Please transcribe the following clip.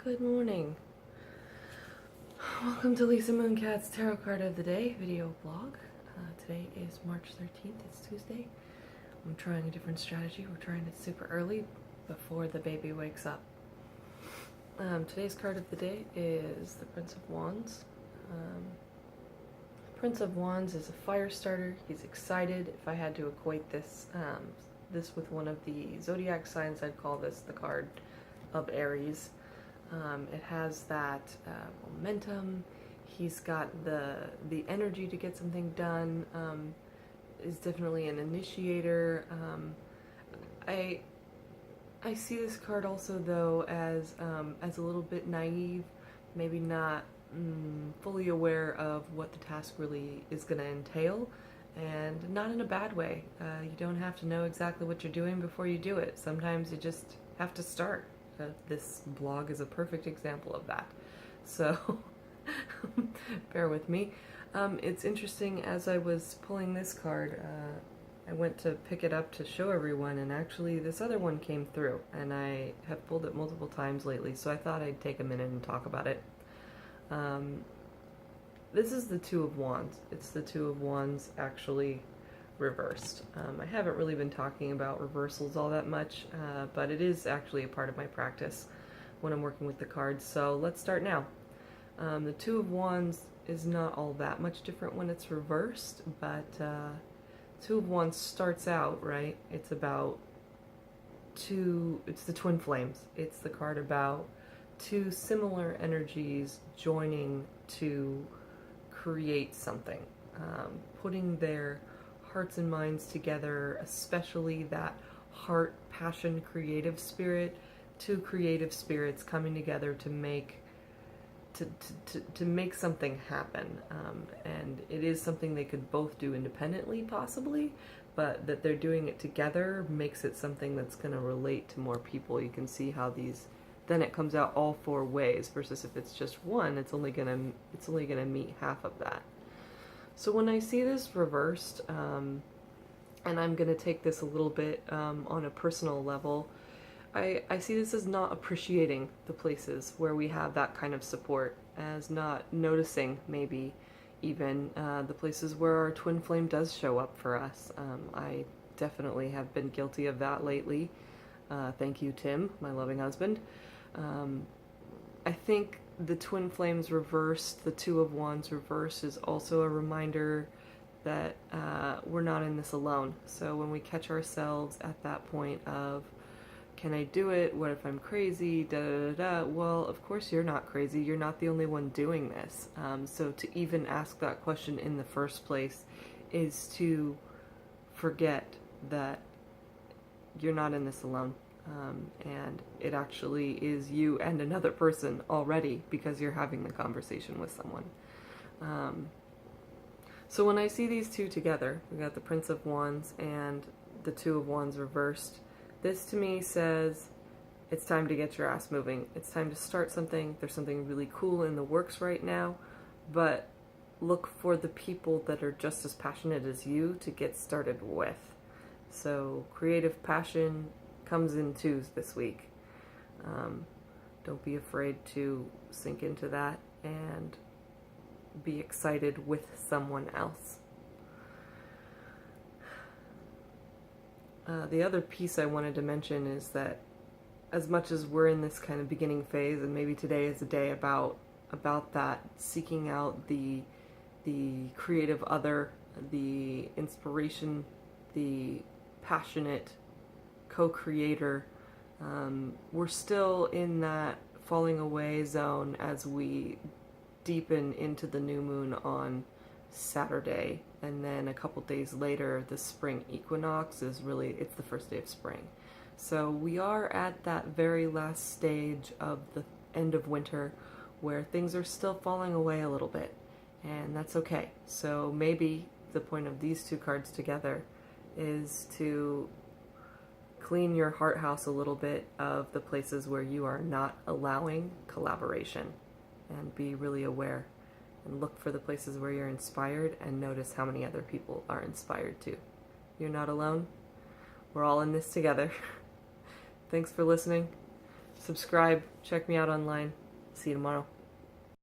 Good morning. Welcome to Lisa Mooncat's Tarot Card of the Day video blog. Today is March 13th. It's Tuesday. I'm trying a different strategy. We're trying it super early before the baby wakes up. Today's card of the day is the Prince of Wands. Prince of Wands is a fire starter. He's excited. If I had to equate this with one of the zodiac signs, I'd call this the card of Aries. It has that momentum. He's got the energy to get something done. Is definitely an initiator. I see this card also though as a little bit naive, maybe not fully aware of what the task really is going to entail, and not in a bad way. You don't have to know exactly what you're doing before you do it. Sometimes you just have to start. This blog is a perfect example of that. So bear with me. It's interesting, as I was pulling this card, I went to pick it up to show everyone, and actually this other one came through, and I have pulled it multiple times lately, so I thought I'd take a minute and talk about it. This is the Two of Wands. It's the Two of Wands actually reversed. I haven't really been talking about reversals all that much, but it is actually a part of my practice when I'm working with the cards. So let's start now. The Two of Wands is not all that much different when it's reversed, but Two of Wands starts out, right? It's about it's the twin flames. It's the card about two similar energies joining to create something, putting their hearts and minds together, especially that heart, passion, creative spirit, two creative spirits coming together to make make something happen. And it is something they could both do independently, possibly, but that they're doing it together makes it something that's going to relate to more people. You can see how then it comes out all four ways, versus if it's just one, it's only gonna meet half of that. So when I see this reversed, and I'm going to take this a little bit on a personal level, I see this as not appreciating the places where we have that kind of support, as not noticing maybe even the places where our twin flame does show up for us. I definitely have been guilty of that lately. Thank you, Tim, my loving husband. I think the twin flames reversed, the Two of Wands reversed, is also a reminder that we're not in this alone. So when we catch ourselves at that point of, can I do it? What if I'm crazy? Da da da da. Well, of course you're not crazy. You're not the only one doing this. So to even ask that question in the first place is to forget that you're not in this alone. And it actually is you and another person already, because you're having the conversation with someone. So when I see these two together, we got the Prince of Wands and the Two of Wands reversed, this to me says it's time to get your ass moving. It's time to start something. There's something really cool in the works right now, but look for the people that are just as passionate as you to get started with. So creative passion comes in twos this week. Don't be afraid to sink into that and be excited with someone else. The other piece I wanted to mention is that as much as we're in this kind of beginning phase, and maybe today is a day about that, seeking out the creative other, the inspiration, the passionate co-creator, we're still in that falling away zone as we deepen into the new moon on Saturday, and then a couple days later the spring equinox is it's the first day of spring. So we are at that very last stage of the end of winter where things are still falling away a little bit, and that's okay. So maybe the point of these two cards together is to clean your heart house a little bit of the places where you are not allowing collaboration, and be really aware and look for the places where you're inspired, and notice how many other people are inspired too. You're not alone. We're all in this together. Thanks for listening. subscribe, check me out online. See you tomorrow.